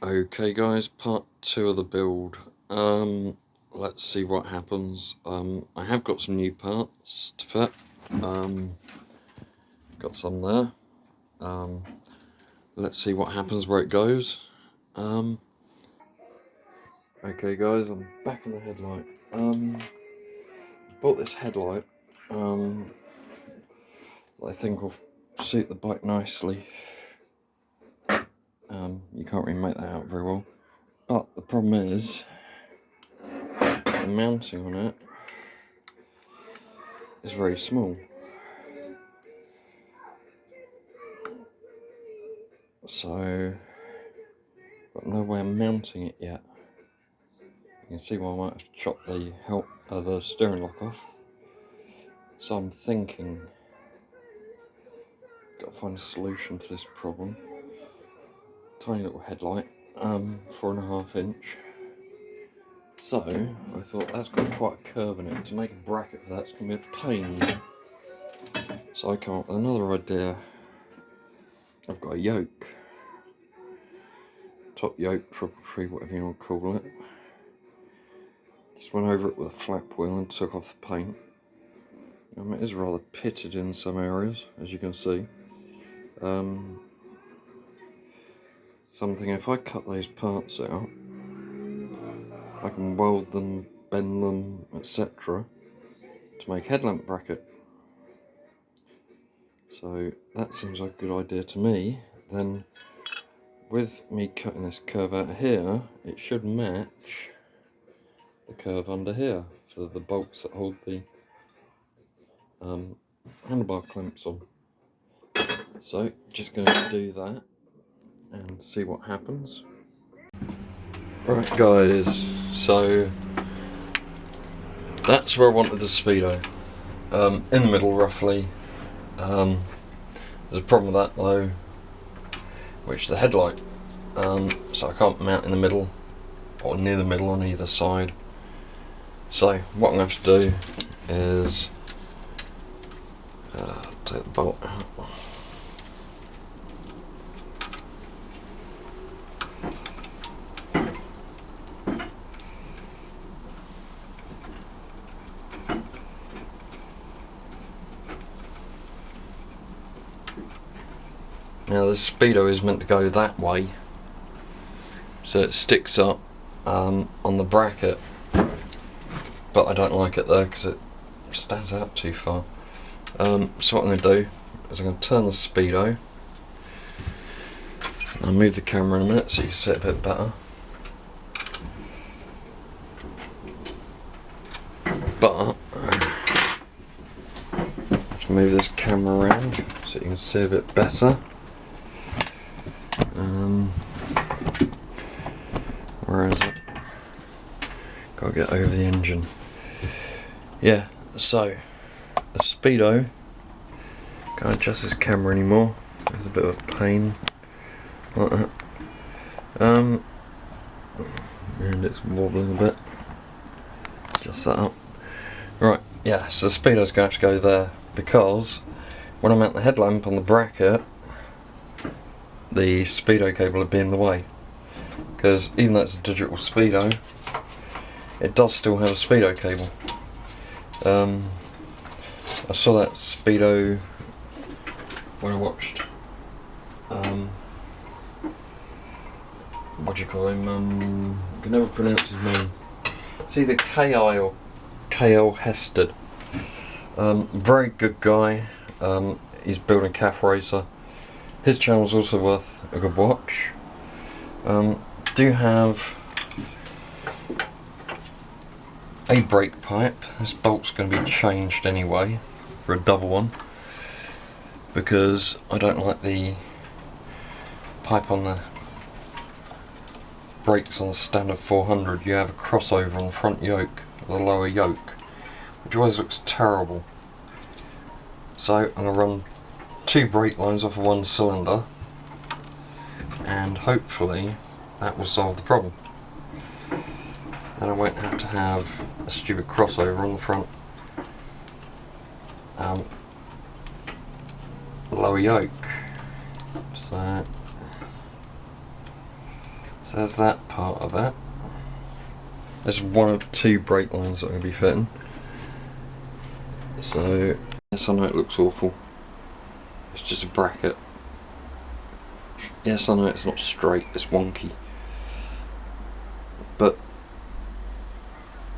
Okay guys, part 2 of the build. Let's see what happens. I have got some new parts to fit. Got some there. Let's see what happens, where it goes. Okay guys, I'm back in the headlight. Bought this headlight. I think will suit the bike nicely. You can't really make that out very well. But the problem is, the mounting on it is very small. So, got no way of mounting it yet. You can see why I might have to chop the steering lock off. So I'm thinking, got to find a solution to this problem. Tiny little headlight, 4.5 inch. So I thought that's got quite a curve in it. To make a bracket for that's going to be a pain. So I came up with another idea. I've got a yoke, top yoke, triple tree, whatever you want to call it. Just went over it with a flap wheel and took off the paint. It is rather pitted in some areas, as you can see. Something, if I cut those parts out, I can weld them, bend them, etc. to make headlamp bracket. So that seems like a good idea to me. Then with me cutting this curve out of here, it should match the curve under here for the bolts that hold the handlebar clamps on. So just going to do that and see what happens. Right guys, so that's where I wanted the speedo, in the middle roughly. There's a problem with that though, which is the headlight, so I can't mount in the middle or near the middle on either side. So what I'm going to have to do is take the bolt out. Now the speedo is meant to go that way, so it sticks up on the bracket, but I don't like it there because it stands out too far. So what I'm going to do is I'm going to turn the speedo. I'll move the camera in a minute so you can see it a bit better. But let's move this camera around so you can see a bit better. Where is it? Gotta get over the engine. Yeah, so the speedo, can't adjust this camera anymore. It's a bit of a pain. Like that. And it's wobbling a bit. Adjust that up. Right, yeah, so the speedo's gonna have to go there because when I mount the headlamp on the bracket, the speedo cable would be in the way. Because even though it's a digital speedo, it does still have a speedo cable. I saw that speedo when I watched what do you call him? I can never pronounce his name. It's either KI or KL Hested. Very good guy. He's building calf racer. His channel's also worth a good watch. Do have a brake pipe. This bolt's going to be changed anyway for a double one because I don't like the pipe on the brakes on the standard 400. You have a crossover on the front yoke, the lower yoke, which always looks terrible. So I'm going to run 2 brake lines off of one cylinder and hopefully that will solve the problem. And I won't have to have a stupid crossover on the front lower yoke. So So there's that part of it. There's one of two brake lines that are going to be fitting. So, yes, I know it looks awful. It's just a bracket. Yes, I know it's not straight, it's wonky. But,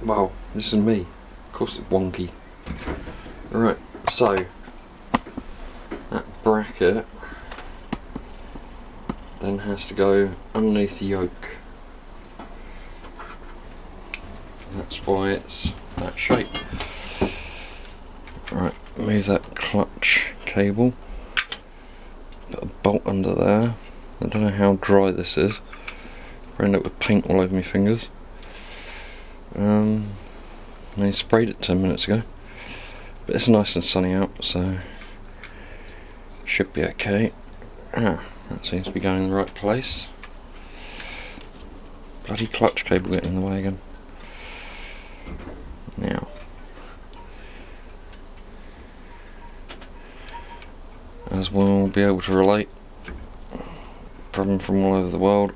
well, this is me. Of course it's wonky. Right, so, that bracket then has to go underneath the yoke. That's why it's that shape. Right, move that clutch cable. Put a bolt under there. I don't know how dry this is. I end up with paint all over my fingers. I sprayed it 10 minutes ago. But it's nice and sunny out, so should be okay. Ah, that seems to be going in the right place. Bloody clutch cable getting in the way again. Now, as we'll be able to relate, problem from all over the world.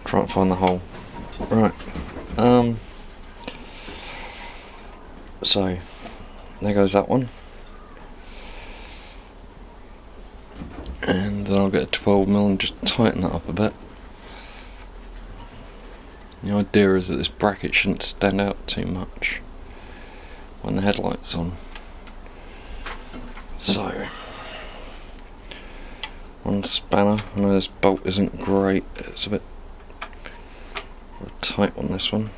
Try and find the hole. Right. So there goes that one. And then I'll get a 12mm and just tighten that up a bit. The idea is that this bracket shouldn't stand out too much when the headlight's on. So, one spanner. I know this bolt isn't great, it's a bit tight on this one.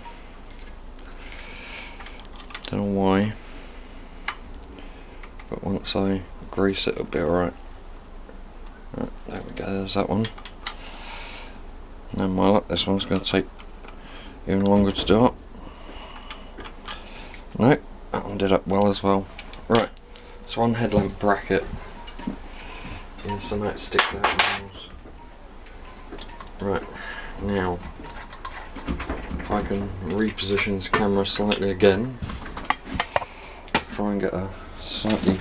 Don't know why, but once I grease it, it'll be alright. There we go, there's that one. No my luck, this one's going to take even longer to do up. No, that one did up well as well. Right, so one headlamp bracket. Yes, I know it sticks out in the walls. Right, now, if I can reposition this camera slightly again, try and get a slightly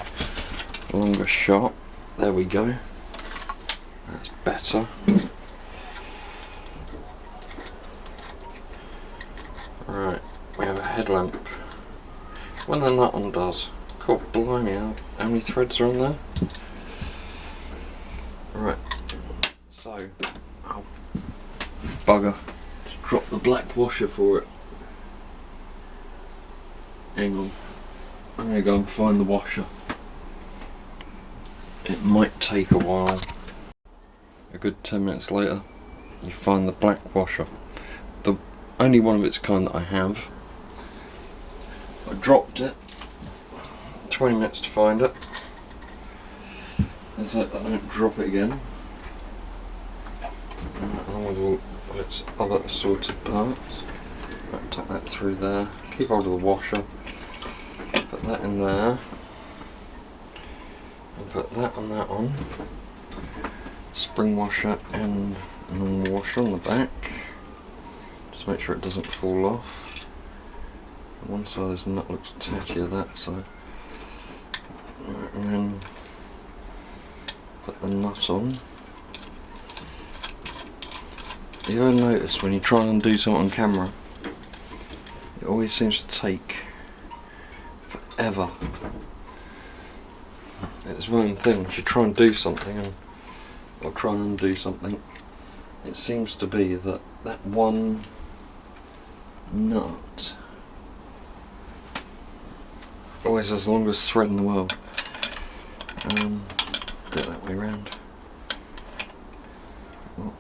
longer shot. There we go. That's better. Right, we have a headlamp. When the nut undoes, God blimey, how many threads are on there? Right, so, oh, bugger, just drop the black washer for it. Hang on, I'm going to go and find the washer. It might take a while. A good 10 minutes later, you find the black washer. The only one of its kind that I have. I dropped it, 20 minutes to find it. Let's hope I don't drop it again. Along with all of its other assorted parts. Right, tuck that through there, keep hold of the washer, put that in there, and put that on that one. Spring washer and a normal washer on the back. Just make sure it doesn't fall off. On one side this nut looks tattier, that side. Right, and then put the nut on. You ever notice when you try and do something on camera, it always seems to take forever. It's one of the things, you try and do something or try and undo something, it seems to be that that one nut always has the longest thread in the world. Do it that way round. Oh.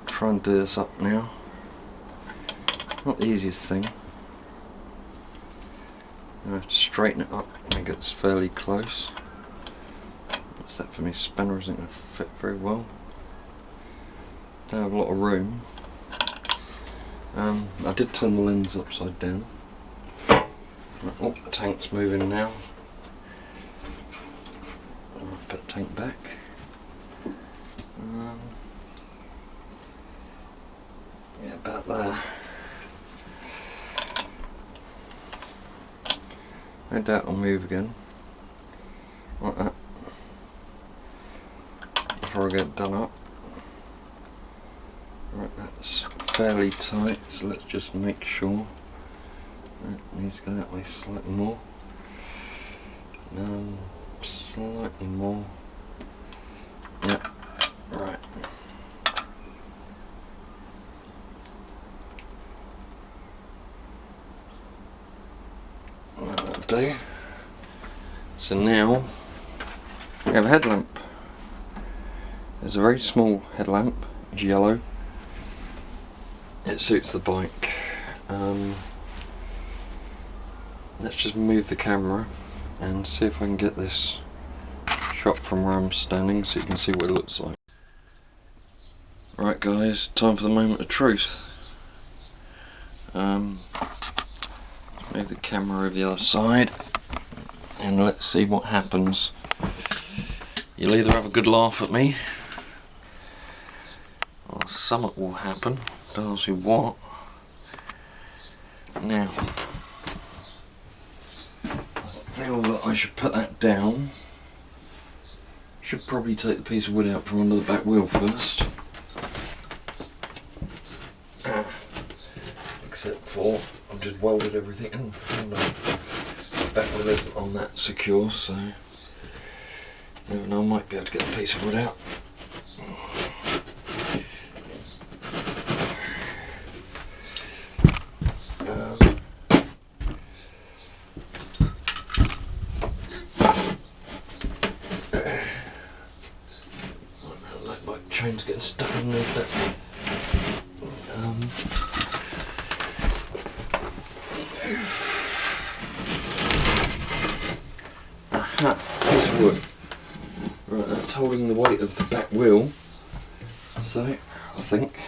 Try and do this up now. Not the easiest thing. I have to straighten it up, make it fairly close. Except for me spanner isn't going to fit very well. Don't have a lot of room. I did turn the lens upside down. Oh, the tank's moving now. I'll put the tank back. Yeah, about there. No doubt I'll move again. Like that. before I get done up. Right, that's fairly tight, so let's just make sure. That needs to go that way slightly more. Slightly more. Yep, right. That'll do. So now we have a headlamp. There's a very small headlamp, it's yellow. It suits the bike. Let's just move the camera and see if I can get this shot from where I'm standing so you can see what it looks like. Right guys, time for the moment of truth. Move the camera over the other side and let's see what happens. You'll either have a good laugh at me or something will happen, don't ask me what. Now, I feel that I should put that down. Should probably take the piece of wood out from under the back wheel first. Except for I've just welded everything in and the back wheel isn't on that secure, so never know, I might be able to get the piece of wood out. My chain's getting stuck underneath that. Aha, piece of wood. Right, that's holding the weight of the back wheel. So, I think.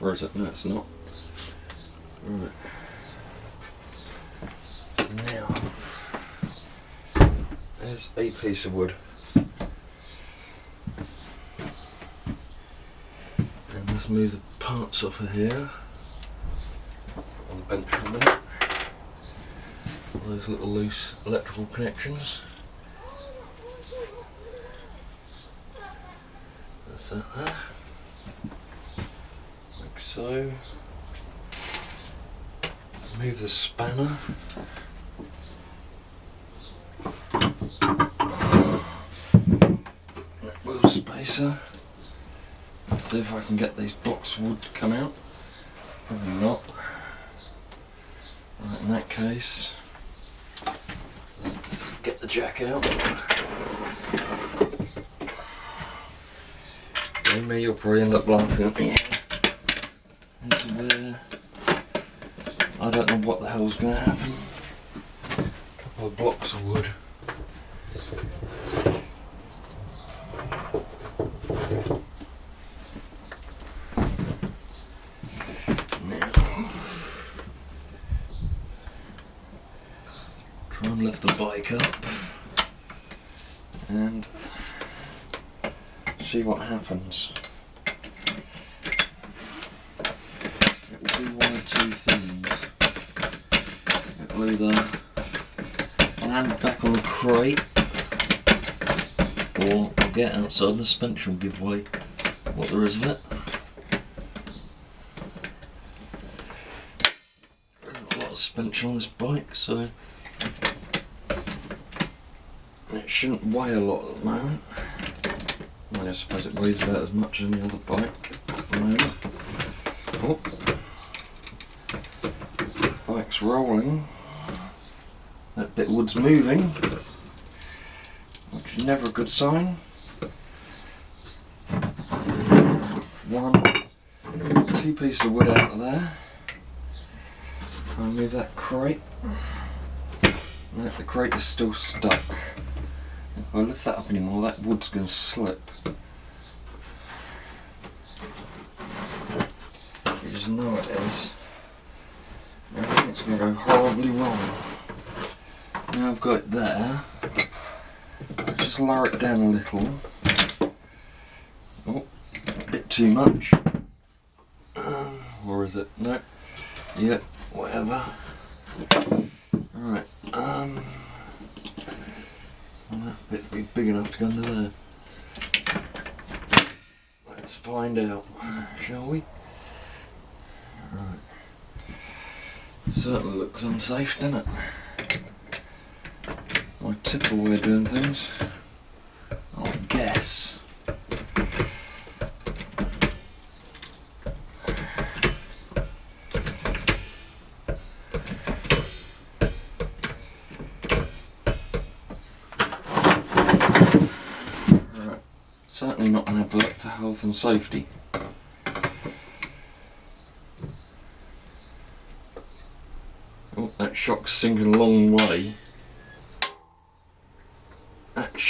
Or is it? No, it's not. Right. Now, there's a piece of wood. And let's move the parts off of here. On the bench for a minute. All those little loose electrical connections. That's that there. Like so. Move the spanner. That wheel spacer. Let's see if I can get these blocks of wood to come out. Probably not. Right, in that case, let's get the jack out. Maybe you'll probably end up laughing at me. This is where I don't know what the hell's going to happen. A couple of blocks of wood. Now, try and lift the bike up and see what happens. It will do one of two things. It will either land back on the crate, or I'll get outside and the suspension will give way what there is of it. There's a lot of suspension on this bike, so it shouldn't weigh a lot at the moment. I suppose it weighs about as much as any other bike at the moment. Oh. Bike's rolling. That bit of wood's moving, which is never a good sign. Two pieces of wood out of there. Try and move that crate. No, the crate is still stuck. If I lift that up anymore, that wood's going to slip. You just know it is. I think it's going to go horribly wrong. Now I've got it there. Let's just lower it down a little. Oh, a bit too much. Or is it? No. Yep, whatever. Alright. That bit will be big enough to go under there. Let's find out, shall we? Right. Certainly looks unsafe, doesn't it? My typical way of doing things, I guess. Right. Certainly not an advert for health and safety. Oh, that shock's sinking a long way. That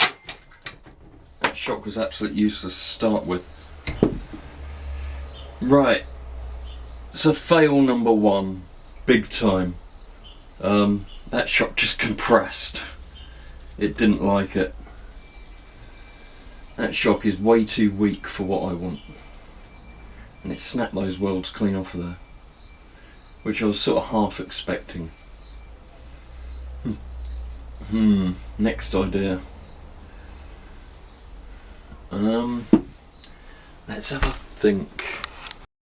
shock was absolutely useless to start with. Right, so fail number one, big time. That shock just compressed. It didn't like it. That shock is way too weak for what I want. And it snapped those welds clean off of there, which I was sort of half expecting. Next idea. Let's have a think.